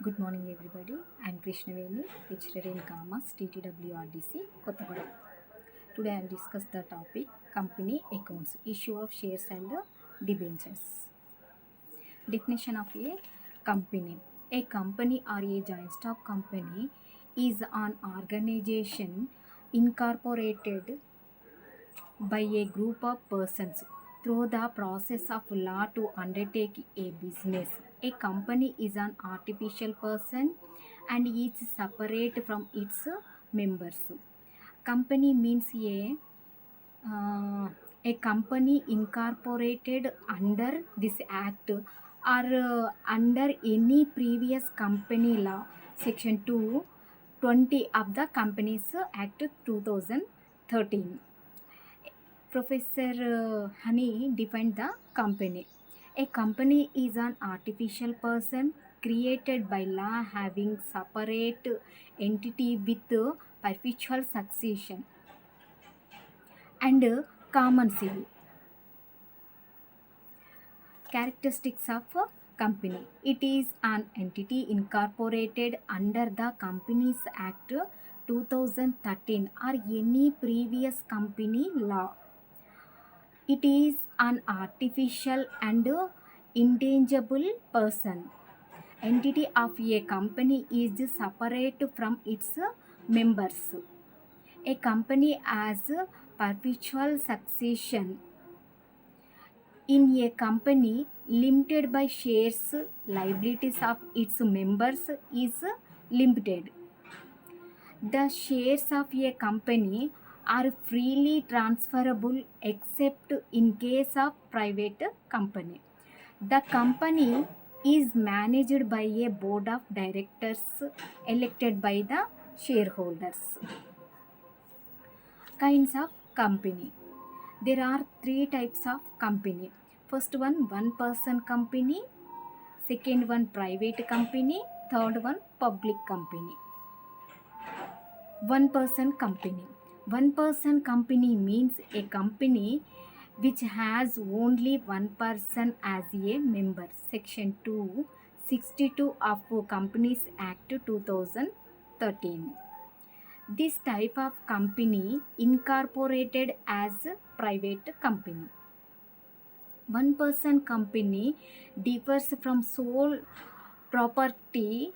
Good morning, everybody. I'm Krishnaveni, lecturer in Commerce, TTWRDC, Kottagudem. Today I'll discuss the topic Company Accounts, Issue of Shares and Debentures. Definition of a company. A company or a joint stock company is an organization incorporated by a group of persons through the process of law to undertake a business. A company is an artificial person and is separate from its members. Company means uh, a company incorporated under this act or under any previous company law, section 220 of the Companies Act 2013. Professor Honey defined the company. A company is an artificial person created by law having separate entity with perpetual succession and common seal. Characteristics of a company. It is an entity incorporated under the Companies Act 2013 or any previous company law. It is an artificial and intangible person. Entity of a company is separate from its members. A company has perpetual succession. In a company limited by shares, liabilities of its members is limited. The shares of a company are freely transferable except in case of private company. The company is managed by a board of directors elected by the shareholders. Kinds of company. There are three types of company. First one person company. Second one, private company. Third one, public company. One person company. One person company means a company which has only one person as a member. Section 262 of Companies Act 2013. This type of company incorporated as private company. One person company differs from sole property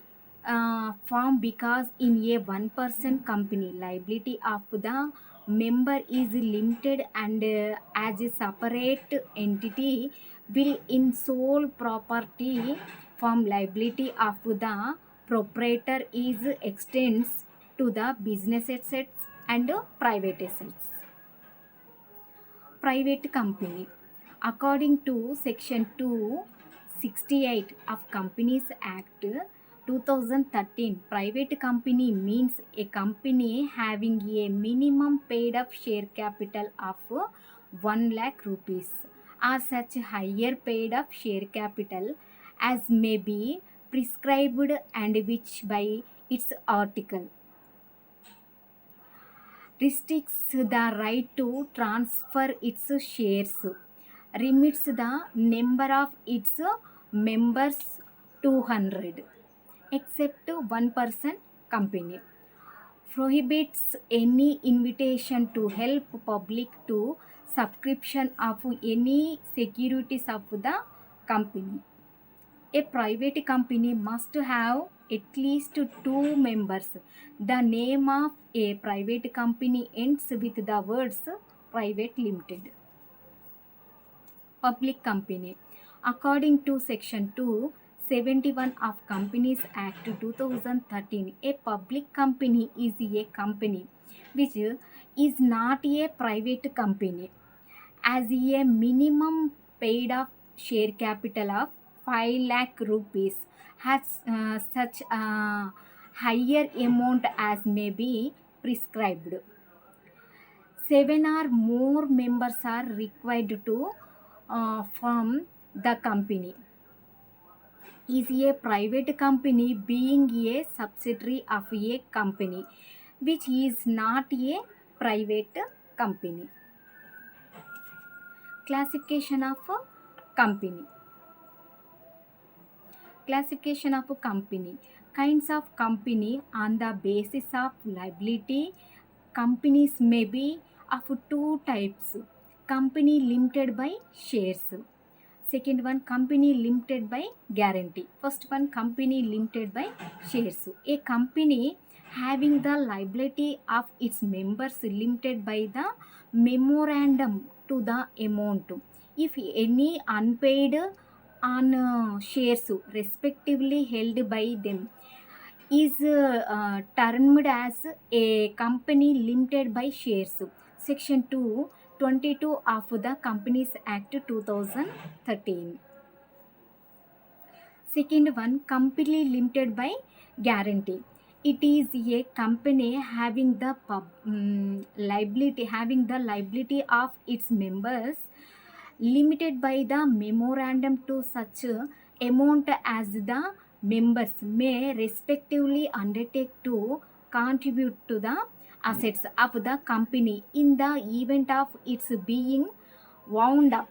form because in a one person company liability of the member is limited and as a separate entity will in sole property form liability of the proprietor is extends to the business assets and private assets. Private company. According to section 268 of Companies Act 2013, private company means a company having a minimum paid up share capital of 1 lakh rupees or such higher paid up share capital as may be prescribed and which by its article restricts the right to transfer its shares, limits the number of its members 200, except one person company, prohibits any invitation to help public to subscription of any securities of the company. A private company must have at least two members. The name of a private company ends with the words private limited. Public company. According to section 271 of Companies Act 2013, a public company is a company which is not a private company as a minimum paid of share capital of 5 lakh rupees has such a higher amount as may be prescribed. 7 or more members are required to form the company. Is a private company being a subsidiary of a company which is not a private company. Classification of company. Classification of a company. Kinds of company on the basis of liability. Companies may be of two types. Company limited by shares. Second one, company limited by guarantee. First one, company limited by shares. A company having the liability of its members limited by the memorandum to the amount. If any unpaid on shares respectively held by them is termed as a company limited by shares. Section 222 of the Companies Act 2013. Second one, company limited by guarantee. It is a company having the liability of its members limited by the memorandum to such amount as the members may respectively undertake to contribute to the assets of the company in the event of its being wound up.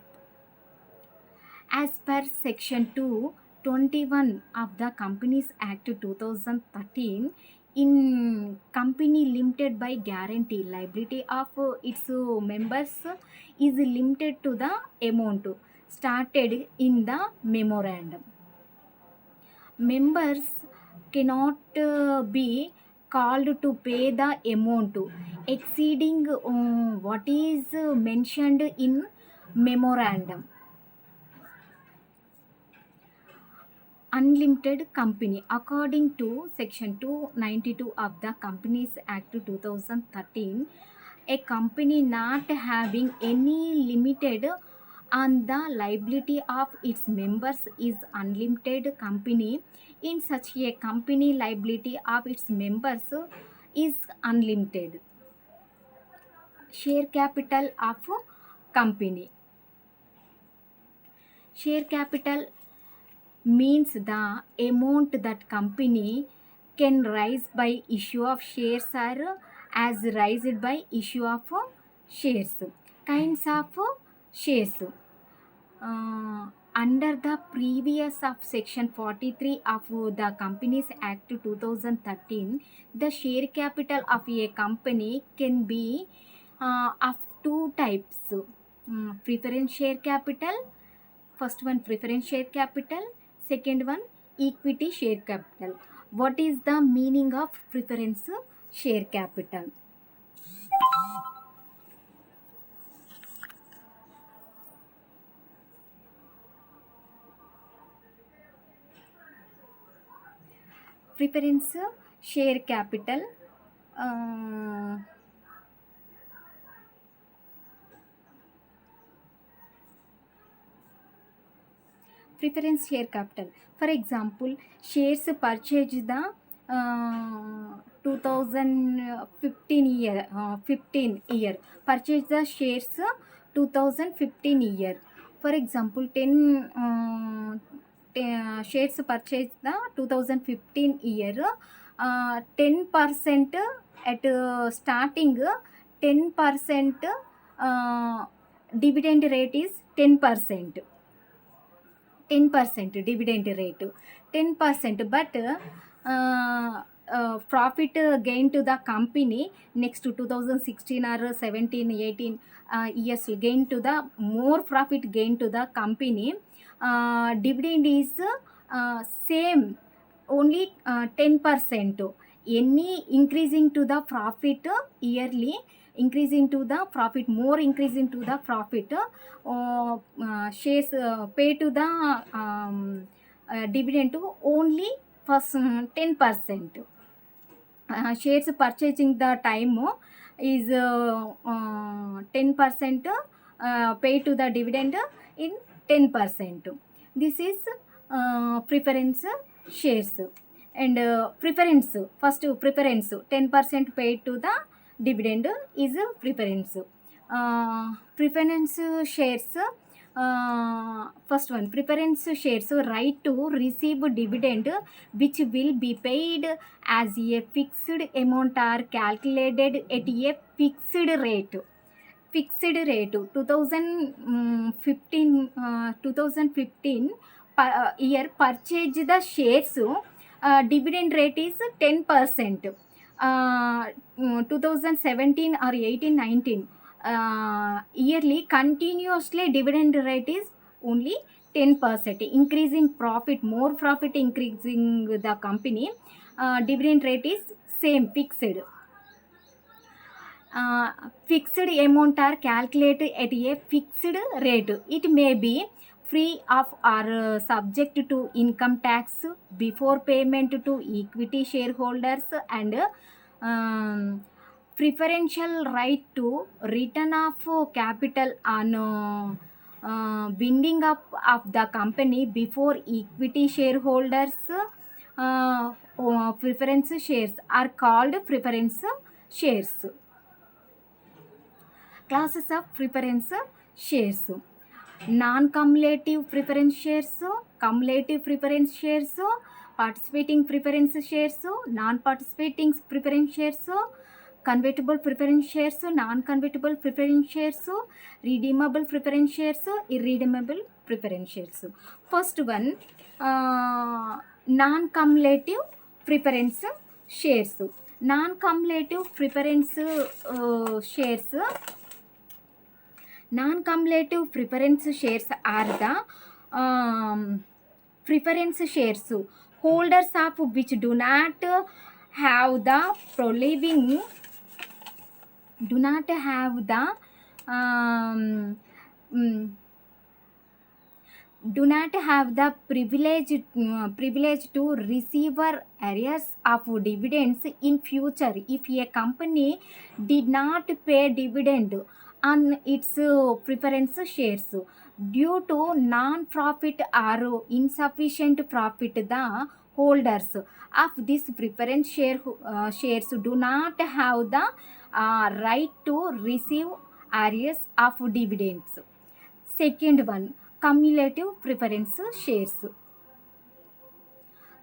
As per Section 221 of the Companies Act 2013, in company limited by guarantee, liability of its members is limited to the amount started in the memorandum. Members cannot be called to pay the amount exceeding what is mentioned in memorandum. Unlimited company. According to Section 292 of the Companies Act 2013, a company not having any limited on the liability of its members is unlimited company. In such a company, liability of its members is unlimited. Share capital of company. Share capital means the amount that company can raise by issue of shares or as raised by issue of shares. Kinds of shares. Under the previous of Section 43 of the Companies Act 2013, the share capital of a company can be of two types. Preference share capital. First one, preference share capital. Second one, equity share capital. What is the meaning of preference share capital? Preference share capital preference share capital. For example, shares purchased the 2015 year, 15 year. Purchase the shares 2015 year. For example, 10 shares purchased the 2015 year. 10% at starting 10% dividend rate is 10%. 10% dividend rate 10%, but profit gain to the company next to 2016 or 17 18 years gain to the more profit gain to the company. Dividend is same only 10%. Any increasing to the profit yearly, increasing to the profit, more increasing to the profit, shares pay to the dividend to only first 10%. Shares purchasing the time is 10% pay to the dividend in 10%. This is preference shares. And preference, first preference 10% paid to the dividend is preference. Preference shares, first one, preference shares, right to receive dividend which will be paid as a fixed amount or calculated at a fixed rate. Fixed rate 2015 year purchase the shares, dividend rate is 10%. 2017 or 18, 19, yearly continuously dividend rate is only 10%. Increasing profit, more profit increasing the company, dividend rate is same, fixed. Fixed amount are calculated at a fixed rate. It may be free of or subject to income tax before payment to equity shareholders, and preferential right to return of capital on winding up of the company before equity shareholders. Preference shares are called preference shares. Classes of preference shares: non-cumulative preference shares, cumulative preference shares, participating preference shares, non-participating preference shares, convertible preference shares, non-convertible preference shares, redeemable preference shares, irredeemable preference shares. First one, non-cumulative preference shares. Non-cumulative preference shares. Non-cumulative preference shares are the preference shares holders of which do not have the privilege to receive areas of dividends in future if a company did not pay dividend on its preference shares due to non-profit or insufficient profit. The holders of this preference shares do not have the right to receive areas of dividends. Second one, cumulative preference shares.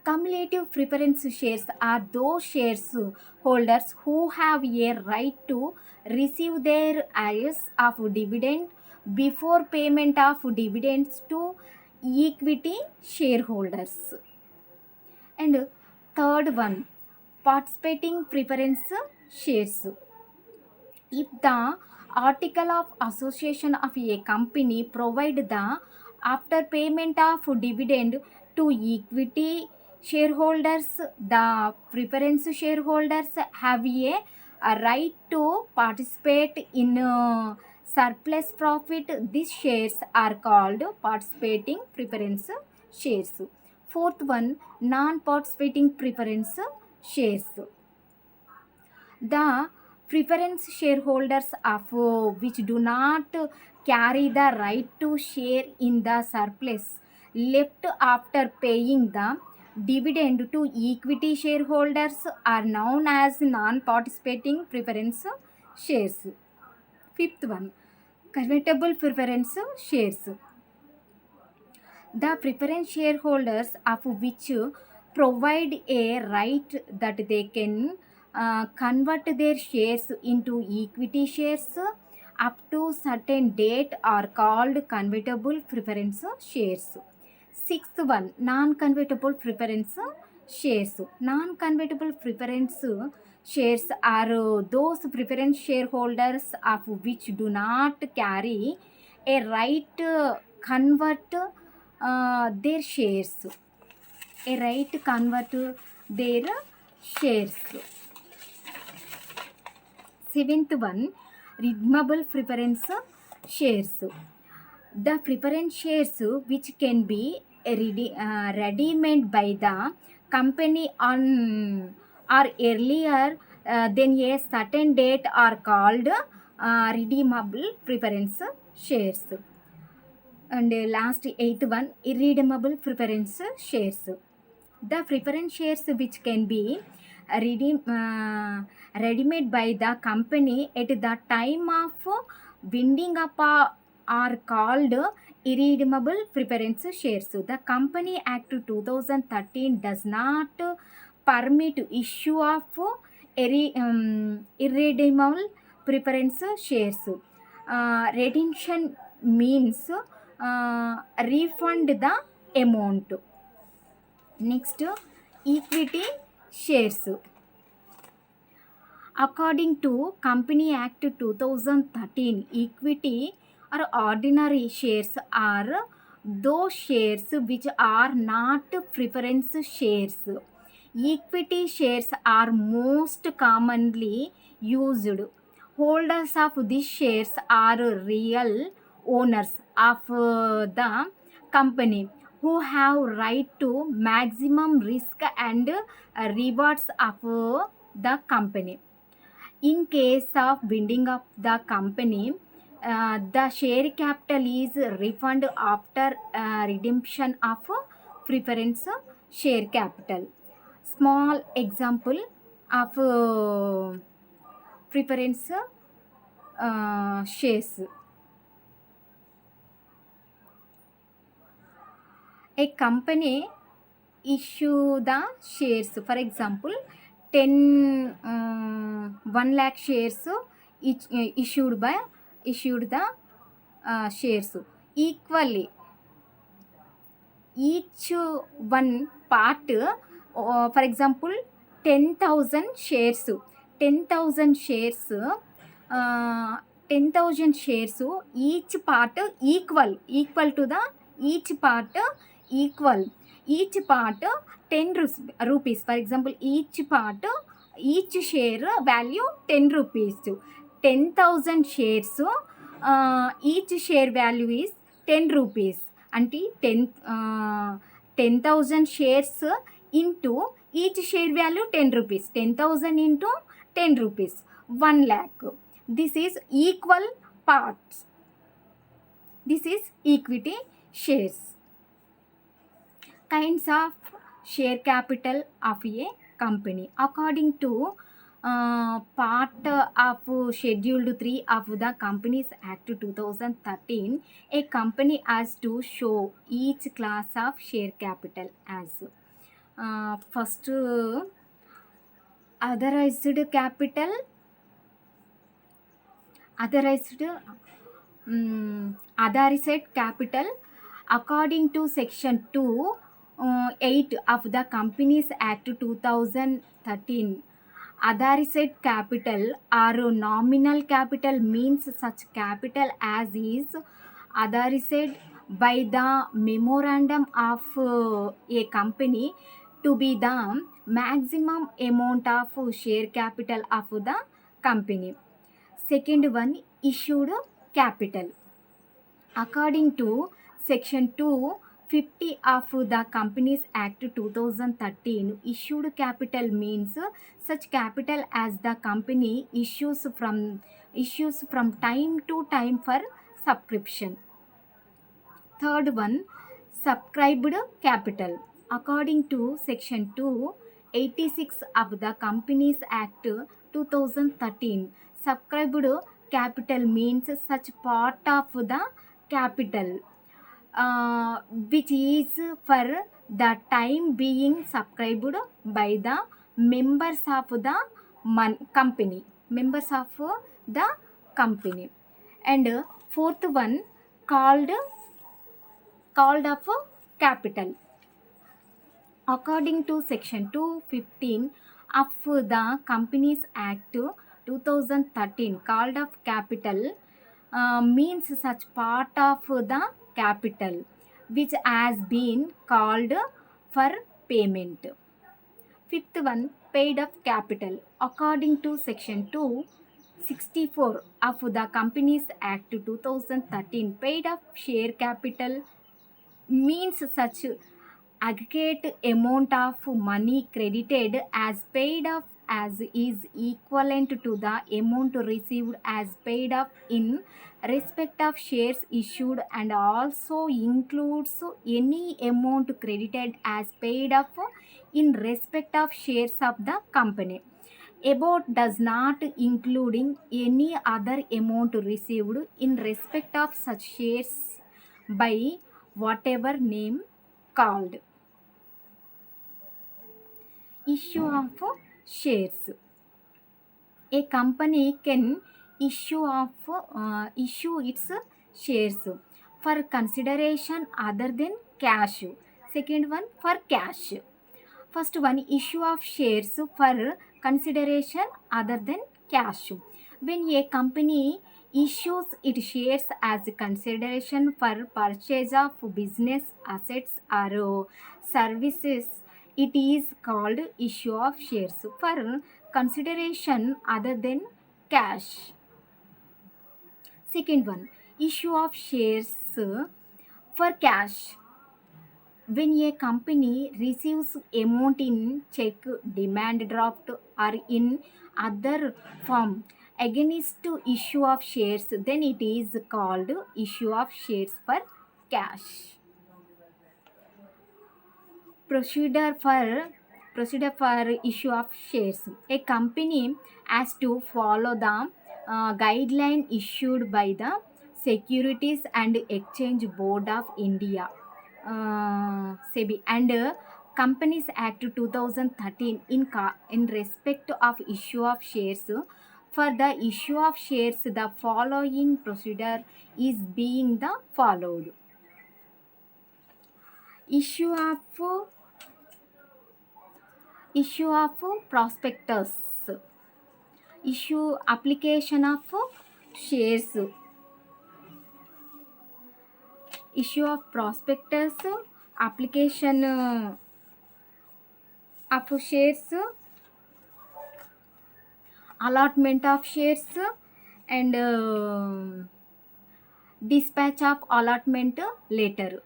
Cumulative preference shares are those shares holders who have a right to receive their areas of dividend before payment of dividends to equity shareholders. And third one, participating preference shares. If the article of association of a company provide the after payment of dividend to equity shareholders, the preference shareholders have a right to participate in surplus profit. These shares are called participating preference shares. Fourth one, non-participating preference shares. The preference shareholders of which do not carry the right to share in the surplus left after paying the dividend to equity shareholders are known as non-participating preference shares. Fifth one, convertible preference shares. The preference shareholders of which provide a right that they can convert their shares into equity shares up to certain date are called convertible preference shares. Sixth one, non-convertible preference shares. Non-convertible preference shares are those preference shareholders of which do not carry a right convert their shares. A right to convert their shares. Seventh one, redeemable preference shares. The preference shares which can be redeemed by the company on or earlier than a certain date are called redeemable preference shares. And last, eighth one, irredeemable preference shares. The preference shares which can be redeemed by the company at the time of winding up are called irredeemable preference shares. The Company Act 2013 does not permit issue of irredeemable preference shares. Redemption means refund the amount. Next, equity shares. According to Company Act 2013, equity or ordinary shares are those shares which are not preference shares. Equity shares are most commonly used. Holders of these shares are real owners of the company who have right to maximum risk and rewards of the company. In case of winding up the company, the share capital is refunded after redemption of preference share capital. Small example of preference shares. A company issue the shares, for example 1 lakh shares issued the shares equally. Each one part, for example 10,000 shares, 10,000 shares, 10,000 shares, each part equal to the each part equal, each part 10 rupees, for example each part, each share value 10 rupees, 10,000 shares, each share value is 10 rupees అంటే 10,000 shares into each share value 10 rupees, 10,000 into 10 rupees, 1 lakh. This is equal parts. This is equity shares. Kinds of share capital of a company. According to part of Scheduled 3 of the Companies Act 2013, a company has to show each class of share capital as first authorized capital, authorized capital. According to section 2(8) of the Companies Act 2013, authorized capital or nominal capital means such capital as is authorized by the memorandum of a company to be the maximum amount of share capital of the company. Second one, issued capital. According to section 250 of the Companies Act 2013, issued capital means such capital as the company issues from time to time for subscription. Third one, subscribed capital. According to section 286 of the Companies Act 2013, subscribed capital means such part of the capital which is for the time being subscribed by the members of the company, members of the company. And fourth one, called of capital. According to section 215 of the Companies Act 2013, called of capital means such part of the capital which has been called for payment. Fifth one, paid up capital. According to section 264 of the Companies Act 2013, paid up share capital means such aggregate amount of money credited as paid up as is equivalent to the amount received as paid up in respect of shares issued, and also includes any amount credited as paid up in respect of shares of the company. Above does not including any other amount received in respect of such shares by whatever name called. Issue of shares. A company can issue its shares for consideration other than cash. Second one for cash. First one, issue of shares for consideration other than cash. When a company issues its shares as consideration for purchase of business assets or services, it is called issue of shares for consideration other than cash. Second one, issue of shares for cash. When a company receives amount in check, demand draft, or in other form against issue of shares, then it is called issue of shares for cash. Procedure for issue of shares. A company has to follow the guideline issued by the Securities and Exchange Board of India, SEBI, and Companies Act 2013 in respect of issue of shares. For the issue of shares, the following procedure is being the followed. Issue of prospectus, issue application of shares, issue of prospectus, application of shares, allotment of shares, and dispatch of allotment letter,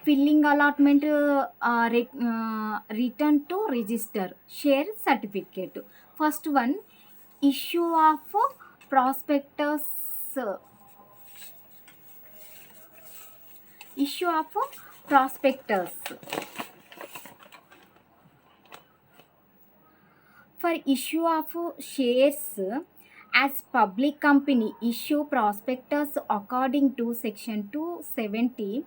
filling allotment, return to register, share certificate. First one, issue of prospectus. Issue of prospectus. For issue of shares, as public company issue prospectus according to section 270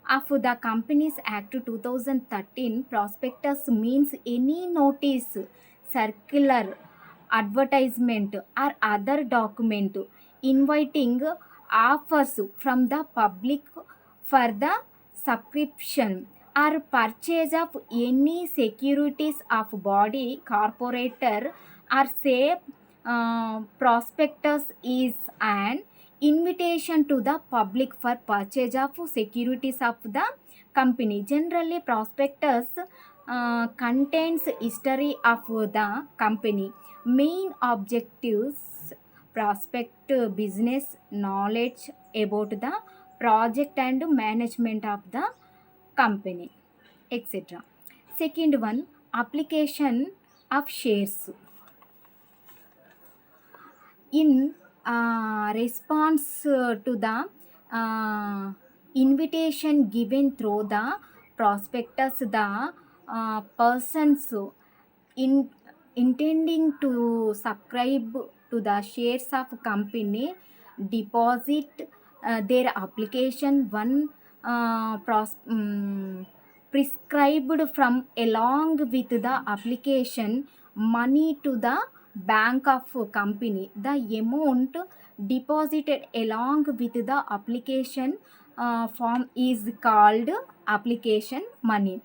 of the Companies Act 2013. Prospectus means any notice, circular, advertisement, or other document inviting offers from the public for the subscription or purchase of any securities of body, corporator, or say prospectus is an invitation to the public for purchase of securities of the company. Generally, prospectus contains history of the company, main objectives, prospect business knowledge about the project and management of the company, etc. Second one, application of shares. In response to the invitation given through the prospectus, the persons intending to subscribe to the shares of company deposit their application one prescribed from along with the application money to the bank of company. The amount deposited along with the application form is called application money.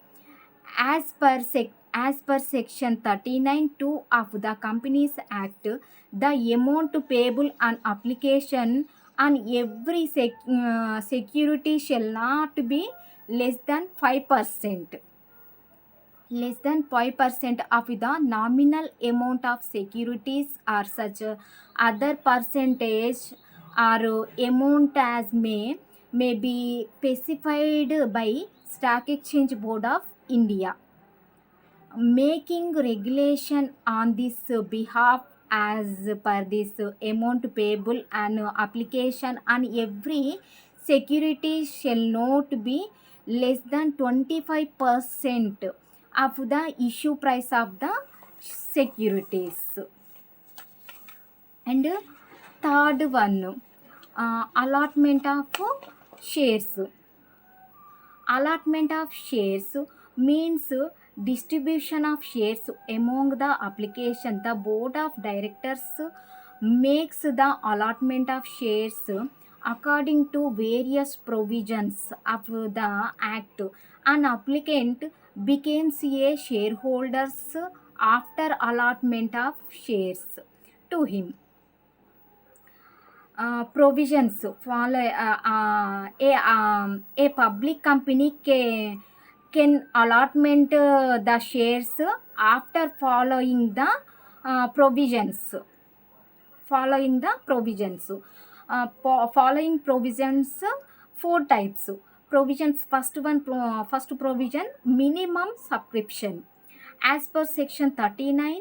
As per section 39(2) of the Companies Act, the amount payable on application on every security shall not be less than 5%. Less than 5% of the nominal amount of securities or such other percentage or amount as may be specified by Stock Exchange Board of India, making regulation on this behalf. As per this, amount payable and application on every security shall not be less than 25% of the issue price of the securities. And third one, allotment of shares. Allotment of shares means distribution of shares among the application. The board of directors makes the allotment of shares according to various provisions of the act an applicant becomes a shareholder after allotment of shares to him. Provisions follow a public company can allotment the shares after provisions following the provisions. Following provisions, four types. Provisions, first provision, minimum subscription. As per section 39,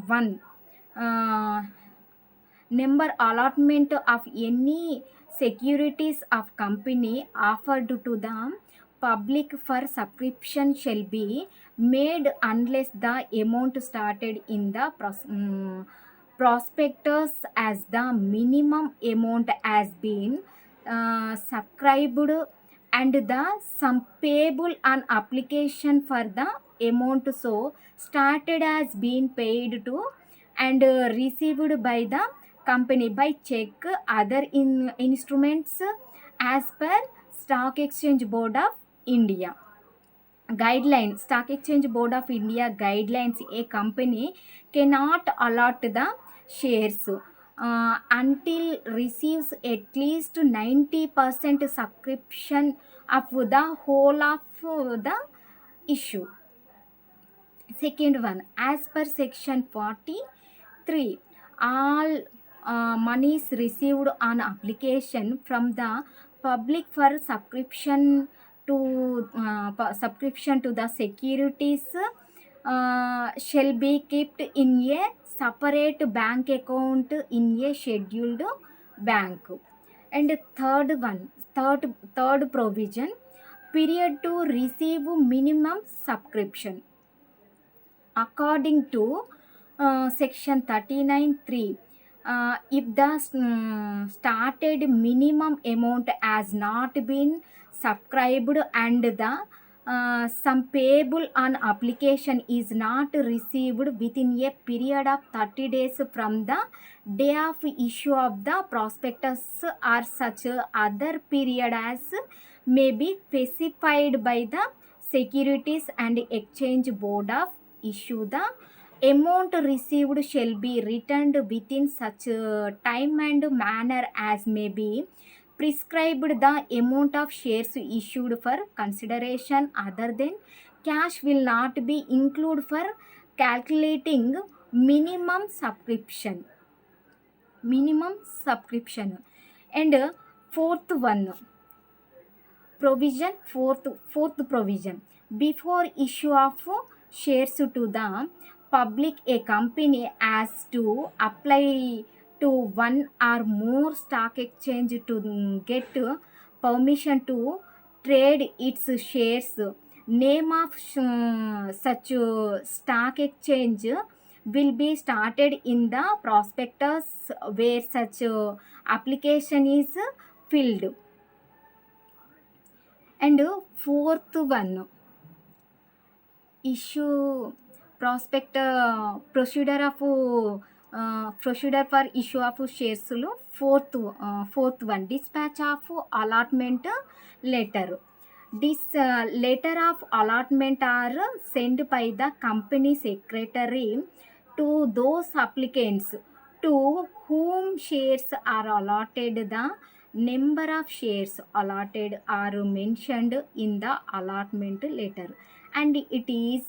1, number allotment of any securities of company offered to the public for subscription shall be made unless the amount started in the prospectus as the minimum amount has been subscribed and the sum payable on application for the amount so started has been paid to and received by the company by check other instruments as per Stock Exchange Board of India guidelines. Stock Exchange Board of India guidelines, a company cannot allot the shares until receives at least 90% subscription of the whole of the issue. Second one, as per section 43, all monies received on application from the public for subscription to the securities shall be kept in a separate bank account in a scheduled bank. And third provision, period to receive minimum subscription. According to section 39(3), if the started minimum amount has not been subscribed and the sum payable on application is not received within a period of 30 days from the day of issue of the prospectus or such other period as may be specified by the Securities and Exchange Board of issue, the amount received shall be returned within such time and manner as may be prescribed. The amount of shares issued for consideration other than cash will not be included for calculating minimum subscription. And fourth provision, before issue of shares to the public, a company has to apply to one or more stock exchange to get permission to trade its shares. Name of such stock exchange will be started in the prospectus where such application is filled. And fourth one, issue procedure for issue of shares lo fourth one, dispatch of allotment letter. This letter of allotment are sent by the company secretary to those applicants to whom shares are allotted. The number of shares allotted are mentioned in the allotment letter and it is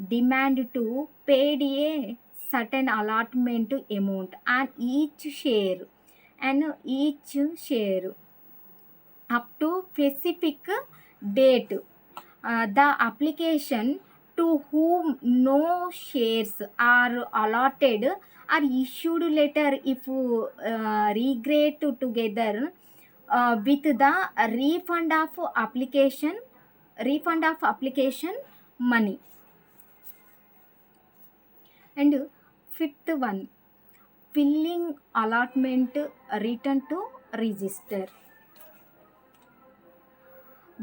demand to pay a certain allotment amount on each share up to specific date. The application to whom no shares are allotted are issued later if regret together with the refund of application money. And fifth one, filling allotment return to register.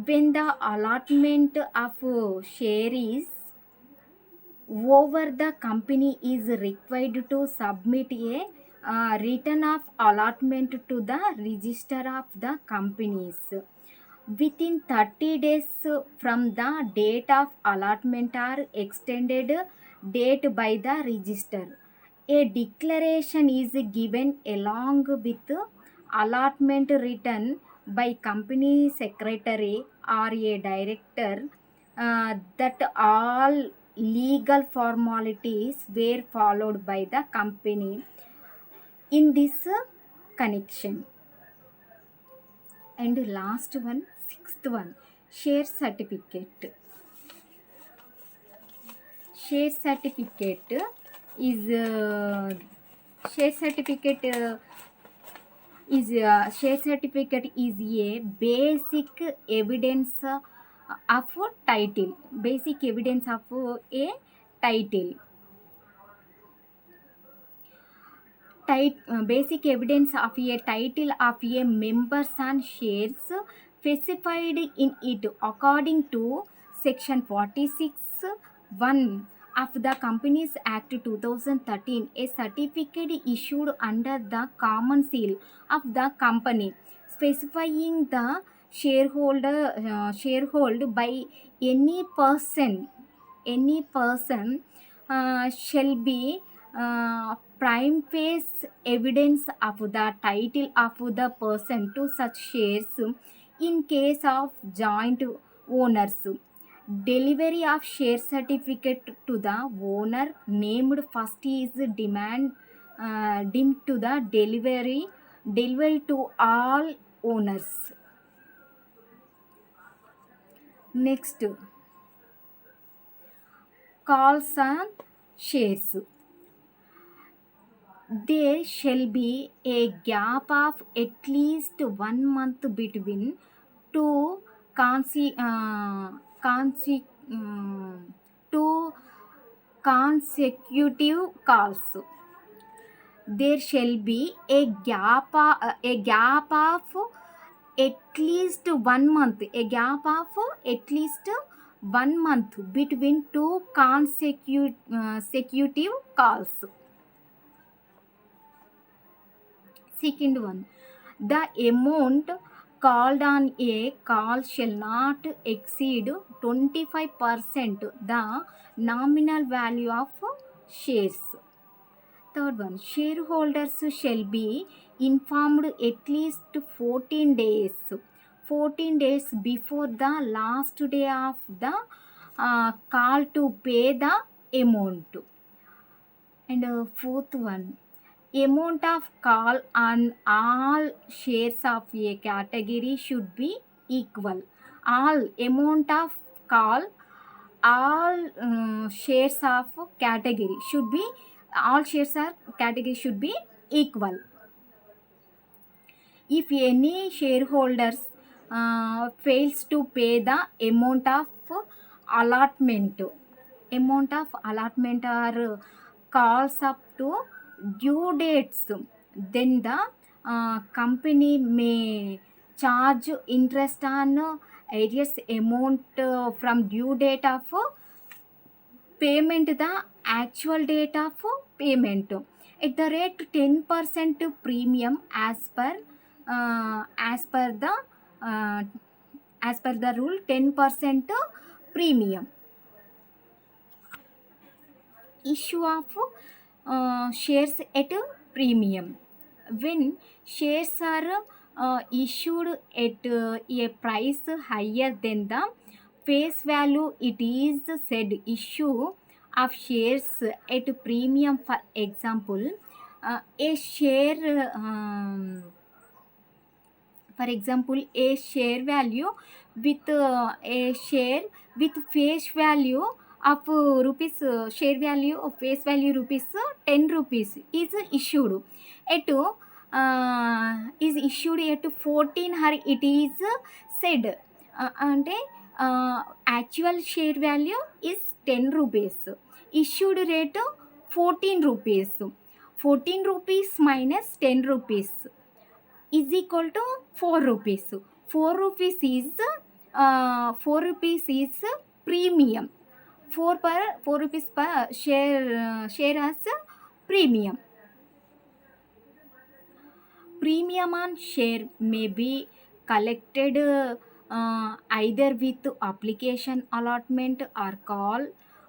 When the allotment of share is over, the company is required to submit a return of allotment to the register of the companies. within 30 days from the date of allotment or extended date by the register. A declaration is given along with allotment written by company secretary or a director that all legal formalities were followed by the company in this connection. And last one, sixth one, share certificate. Share certificate is share certificate share certificate is a basic evidence of title. Basic evidence of a title. Basic evidence of a title of a members and shares specified in it according to section 46 1 of the Companies Act 2013. A certificate issued under the common seal of the company specifying the sharehold by any person shall be prime face evidence of the title of the person to such shares in case of joint owners. Delivery of share certificate to the owner named first is deemed to the delivery to all owners. Next, calls on shares. There shall be a gap of at least 1 month between two two consecutive calls. There shall be a gap of at least 1 month. A gap of at least 1 month between two consecutive calls. Second one, the amount called on a call shall not exceed 25% the nominal value of shares. Third one, shareholders shall be informed at least 14 days before the last day of the call to pay the amount. And fourth one, amount of call on all shares of a category should be equal. All amount of call all shares of category should be equal. If any shareholders fails to pay the amount of allotment or calls up to due dates, then the company may charge interest on arrears amount from due date of payment the actual date of payment at the rate 10% premium as per the rule 10% premium. Issue of shares at premium. When shares are issued at a price higher than the face value, it is said issue of shares at premium. For example, a share value with a share with face value of rupees share value of face value rupees 10 rupees is issued at 14 or it is said అంటే actual share value is 10 rupees, issued rate 14 rupees. 14 rupees minus 10 rupees is equal to 4 rupees. 4 rupees is premium. 4 rupees per share as premium. Premium on share may be collected either with application allotment or call,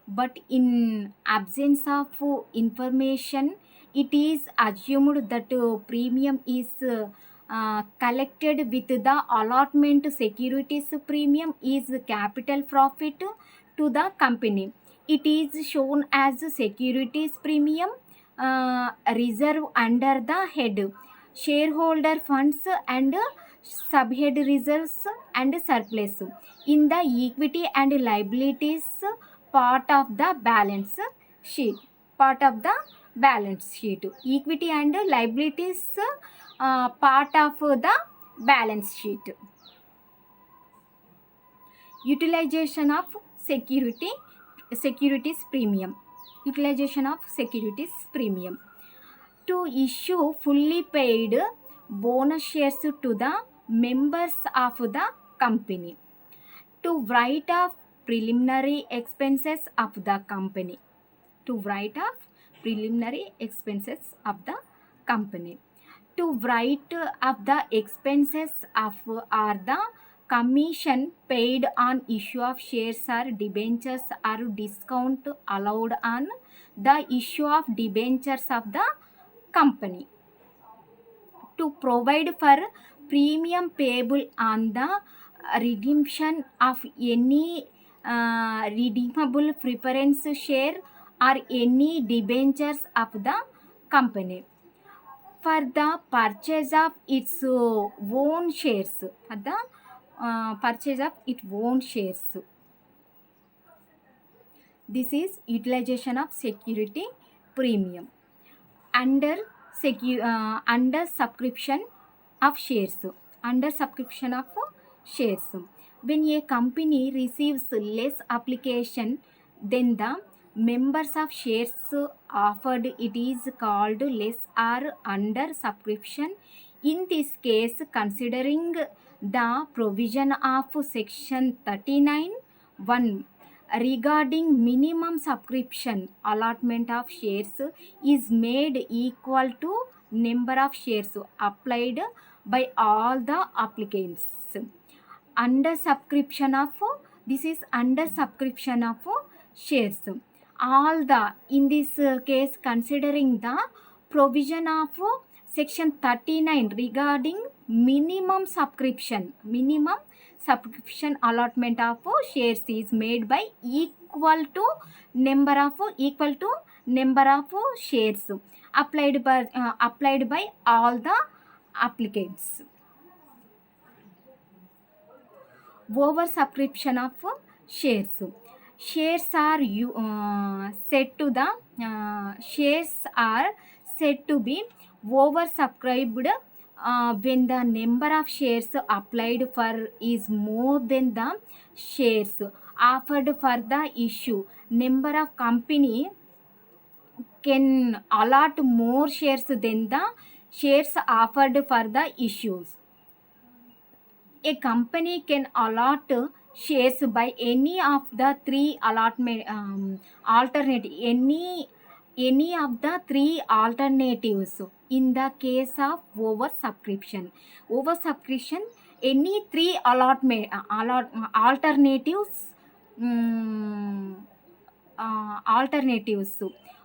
but in absence of information, it is assumed that premium is collected with the allotment. Securities premium is capital profit to the company. It is shown as securities premium reserve under the head shareholder funds and subhead reserves and surplus in the equity and liabilities part of the balance sheet. Part of the balance sheet, equity and liabilities part of the balance sheet. Utilization of securities premium. Utilization of securities premium to issue fully paid bonus shares to the members of the company, to write off preliminary expenses of the company, to write off preliminary expenses of the company, to write off the expenses of or the commission paid on issue of shares or debentures or discount allowed on the issue of debentures of the company, to provide for premium payable on the redemption of any redeemable preference share or any debentures of the company, for the purchase of its own shares, for the purchase of its own shares. This is utilization of security premium under under subscription of shares. Under subscription of shares, when a company receives less application than the members of shares offered, it is called less or under subscription. In this case, considering the provision of section 39(1) regarding minimum subscription, allotment of shares is made equal to number of shares applied by all the applicants. Under subscription of, this is under subscription of shares, all the, in this case considering the provision of section 39 regarding minimum subscription allotment of shares is made by equal to number of shares applied by all the applicants. Over subscription of shares. Shares are said to be oversubscribed when the number of shares applied for is more than the shares offered for the issue. Number of company can allot more shares than the shares offered for the issues. A company can allot shares by any of the three any of the three alternatives in the case of oversubscription. Oversubscription, any three alternatives. Alternatives.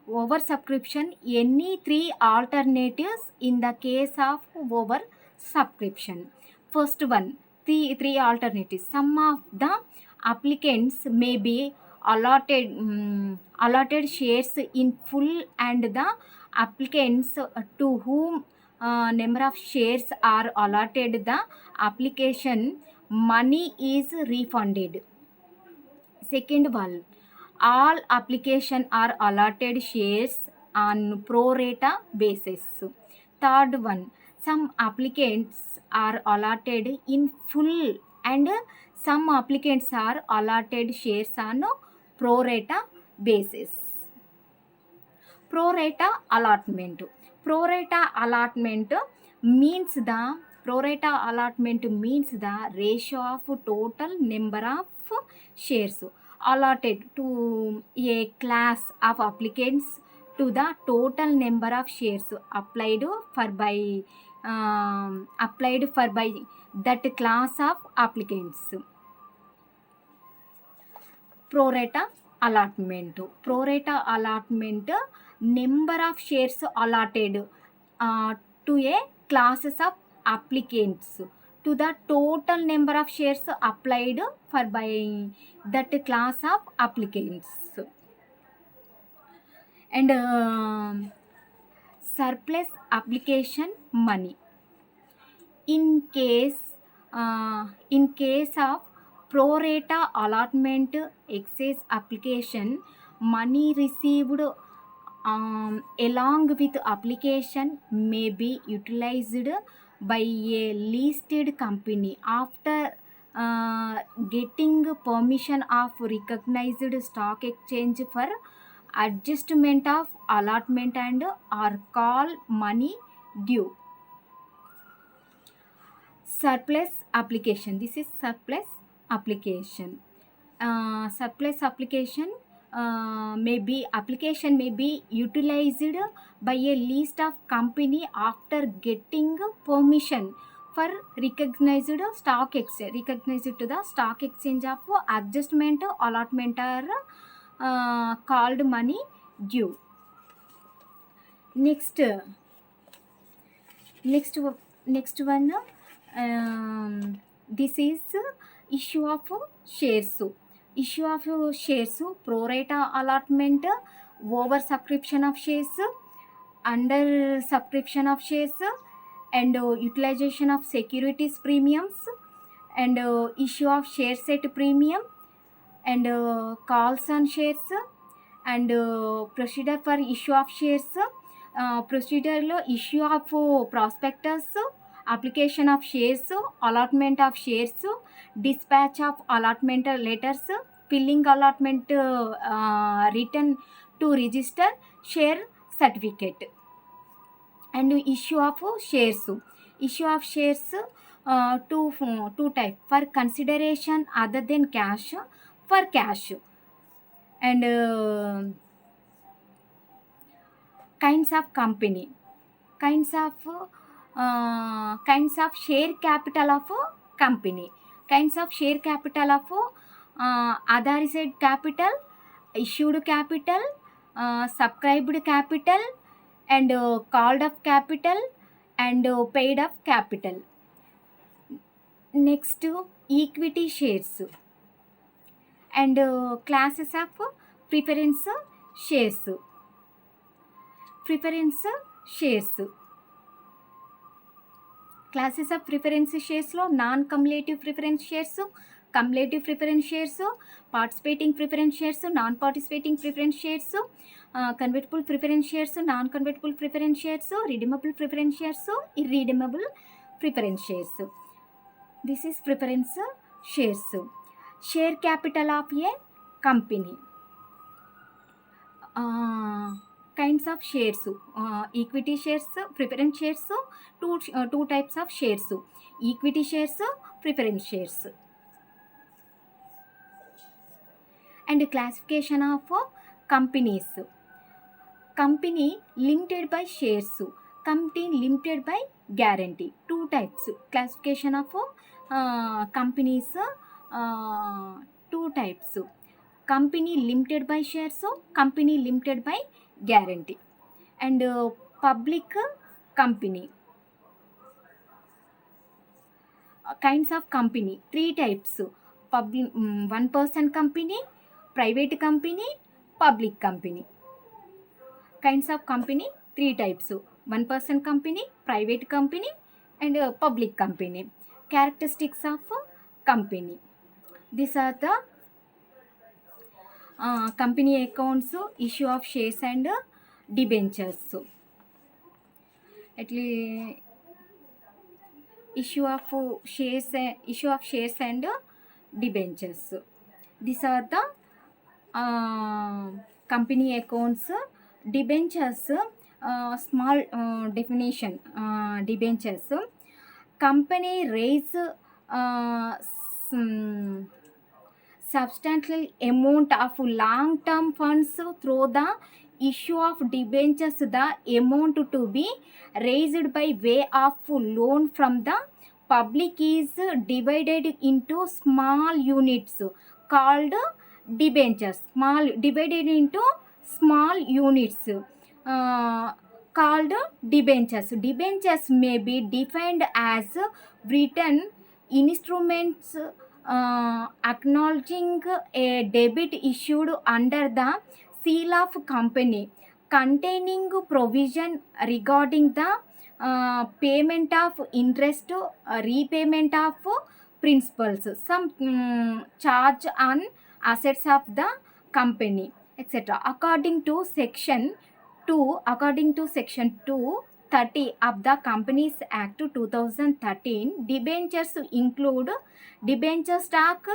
Oversubscription, any three alternatives in the case of oversubscription. First one, three alternatives. Some of the applicants may be allotted shares in full, and the applicants to whom number of shares are allotted, the application money is refunded. Second one, all application are allotted shares on pro rata basis. Third one, some applicants are allotted in full and some applicants are allotted shares on pro rata basis. Pro rata allotment. Pro rata allotment means the ratio of total number of shares allotted to a class of applicants to the total number of shares applied for by applied for by that class of applicants. Pro rata allotment. Pro rata allotment, number of shares allotted to a classes of applicants to the total number of shares applied for by that class of applicants. And surplus application money. In case of pro rata allotment excess application, money received along with application may be utilized by a listed company after getting permission of recognized stock exchange for adjustment of allotment and are called money due. Surplus application. This is surplus application. Surplus application may be utilized by a list of company after getting permission for recognized to the stock exchange of adjustment allotment are called money due. Next one, this is issue of shares. Issue of shares, pro rata allotment, over subscription of shares, under subscription of shares, and utilization of securities premiums, and issue of share set premium, and calls on shares, and procedure for issue of shares. ప్రొసీజర్లో issue of prospectus, application of shares, allotment of shares, dispatch of allotment letters, filling allotment return to register share certificate. And issue of shares. Issue of shares two type, for consideration other than cash, for cash. And kinds of company, kinds of share capital of company, kinds of share capital of authorized capital, issued capital, subscribed capital, and called up capital, and paid up capital. Next, equity shares and classes of preference shares. Preference shares. Classes of preference shares లో non cumulative preference shares, cumulative preference shares, participating preference shares, non participating preference shares, convertible preference shares, non convertible preference shares, redeemable preference shares, irredeemable preference shares. This is preference shares. Share capital of a company. Kinds of shares, equity shares, preference shares, two types of shares, equity shares, preference shares. And classification of companies. Company limited by shares, company limited by guarantee. Two types. Classification of companies, two types. Company limited by shares, company limited by guarantee. And public company. Kinds of company, three types. Public, one person company, private company, public company. Kinds of company, three types. One person company, private company, and public company. Characteristics of company. These are the company accounts, issue of shares and debentures. Issue of shares and debentures. These are the company accounts. Debentures, small definition. Debentures, company raise substantial amount of long-term funds through the issue of debentures, the amount to be raised by way of loan from the public is divided into small units called debentures. Small divided into small units called debentures. Debentures may be defined as written instruments acknowledging a debit issued under the seal of company, containing provision regarding the payment of interest, repayment of principals, some charge on assets of the company, etc. According to section 230 of the Companies Act 2013, debentures include debenture stock,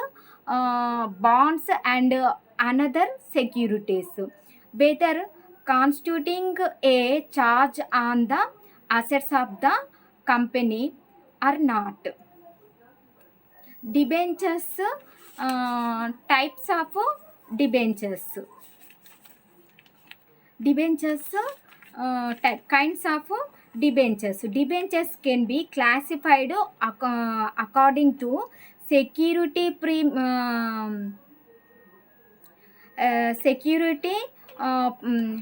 bonds and another securities, whether constituting a charge on the assets of the company or not. Debentures, types of debentures. Kinds of debentures. Debentures can be classified according to security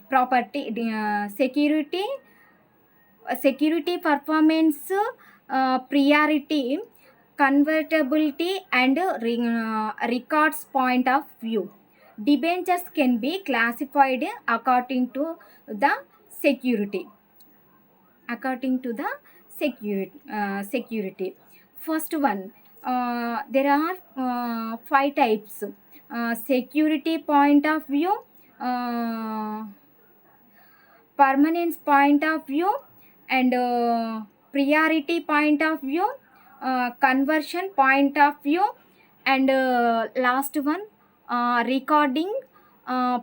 property, security performance, priority, convertibility and records point of view. Debentures can be classified according to the security. Security. First one, there are 5 types. Security point of view, permanence point of view, and priority point of view, conversion point of view, and last one, recording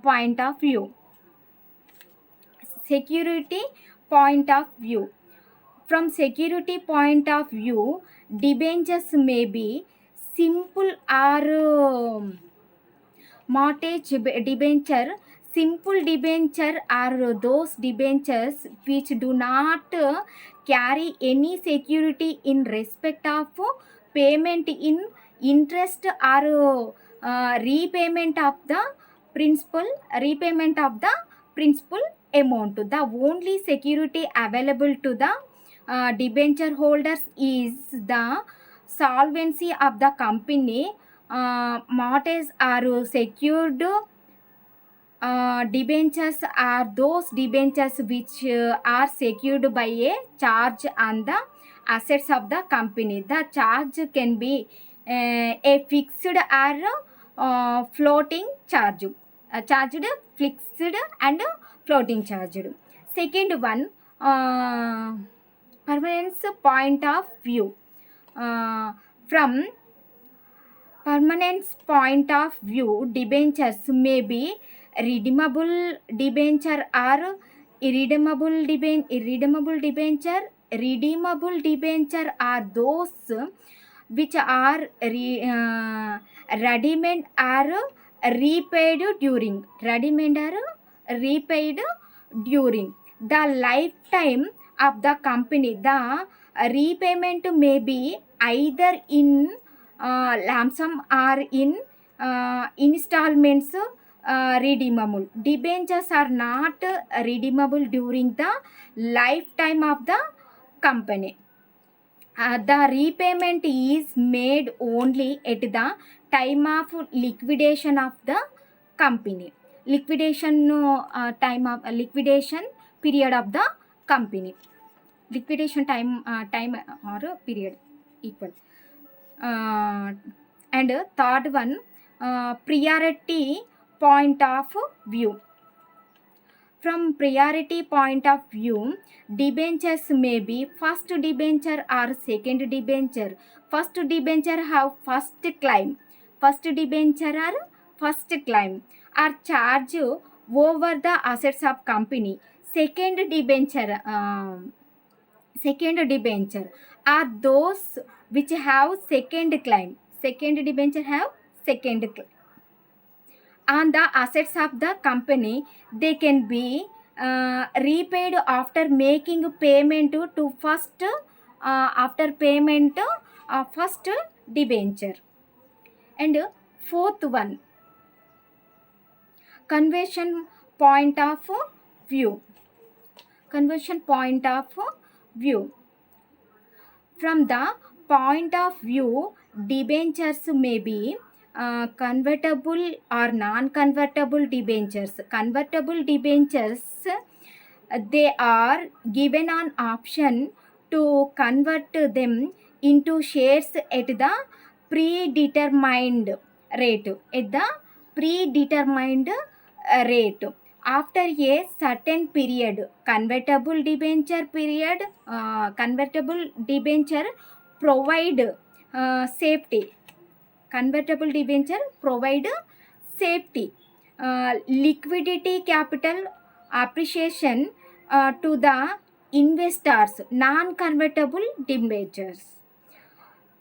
point of view. Security point of view. From security point of view, debentures may be simple or mortgage debenture. Simple debenture are those debentures which do not carry any security in respect of payment in interest or repayment of the principal amount. The only security available to the debenture holders is the solvency of the company. Mortgages are secured. Debentures are those debentures which are secured by a charge on the assets of the company. The charge can be a fixed or floating charge. Charged, fixed and floating charged. Second one, permanence point of view. From permanence point of view, debentures may be redeemable debenture or irredeemable debenture. Redeemable debenture are those which are redeemed or repaid during the lifetime of the company. The repayment may be either in lump sum or in installments. Redeemable debentures are not redeemable during the lifetime of the company. The repayment is made only at the time of liquidation of the company. Liquidation period of the company. Liquidation time or period equal. And third one, priority point of view. From priority point of view, debentures may be first debenture or second debenture. First debenture have first claim. First debenture or first claim are charged over the assets of company. Second debenture are those which have second claim. Second debenture have second claim. on the assets of the company. They can be repaid after making payment to first after payment first debenture. And fourth one, conversion point of view. Conversion point of view. From the point of view, debentures may be convertible or non-convertible debentures. Convertible debentures, they are given an option to convert them into shares at the predetermined rate. At the predetermined rate after a certain period. Convertible debenture period, convertible debenture provide safety. Convertible debenture provide safety, liquidity, capital appreciation to the investors. Non-convertible debentures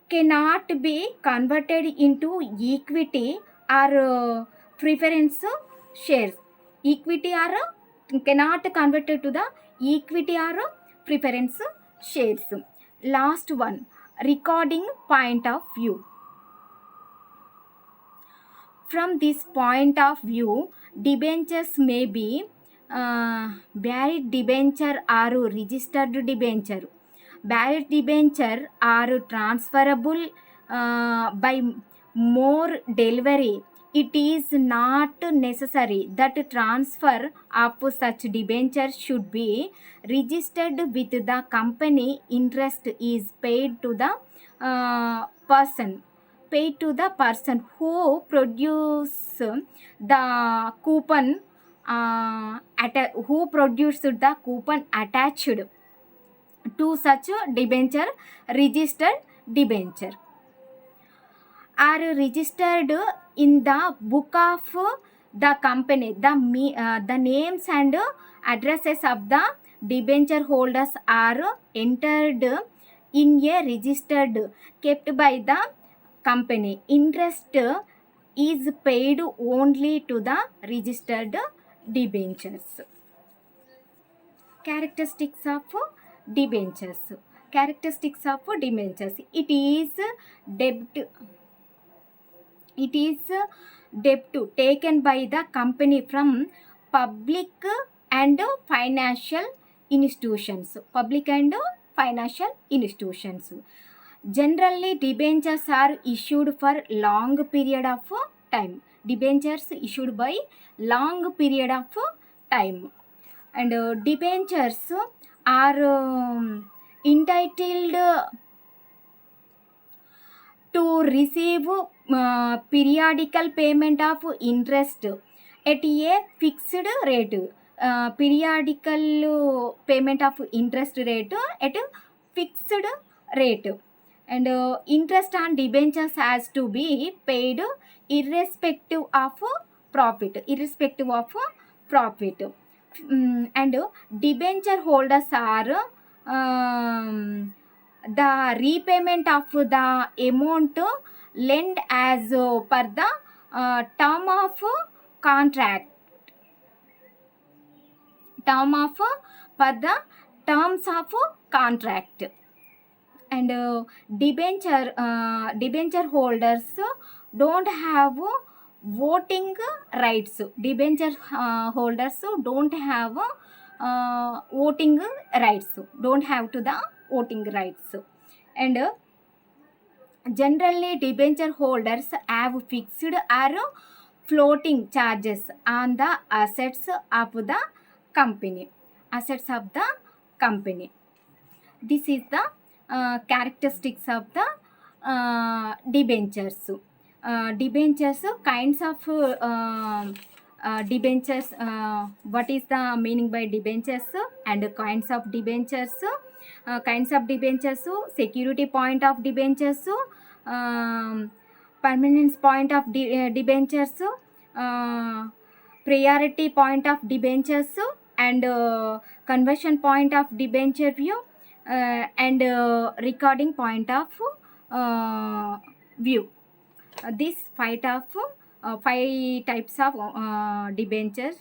cannot be converted into equity or preference shares. Equity or cannot converted to the equity or preference shares. Last one, recording point of view. From this point of view, debentures may be buried debenture or registered debenture. Buried debenture are transferable by more delivery. It is not necessary that transfer of such debenture should be registered with the company. Interest is paid to the person who produce the coupon who produced the coupon attached to such debenture. Registered debenture are registered in the book of the company. The names and addresses of the debenture holders are entered in a registered kept by the company. Interest is paid only to the registered debentures. Characteristics of debentures. Characteristics of debentures. It is debt taken by the company from public and financial institutions. Public and financial institutions. Generally, debentures are issued for long period of time. Debentures issued by long period of time. And debentures are entitled to receive periodical payment of interest at a fixed rate. Periodical payment of interest rate at a fixed rate. And interest on debentures has to be paid irrespective of profit. And debenture holders are the repayment of the amount lent as per the term of contract. Per the terms of contract. And debenture holders don't have voting rights. Debenture holders don't have voting rights. Don't have to the voting rights. And generally, debenture holders have fixed or floating charges on the assets of the company. Assets of the company. This is the characteristics of the debentures. Debentures, kinds of debentures. What is the meaning by debentures and kinds of debentures? Kinds of debentures, security point of debentures, permanence point of debentures, priority point of debentures, and conversion point of debenture view, and recording point of view. This 5 of 5 types of debentures,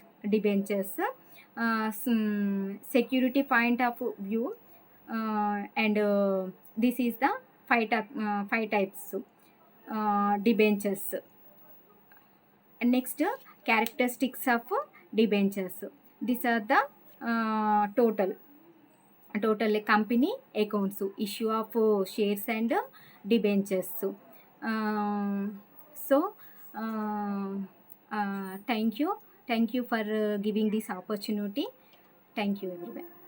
security point of view, and this is the 5 types debentures. Next, characteristics of debentures. These are the total company accounts, issue of shares and debentures. So thank you for giving this opportunity. Thank you everyone.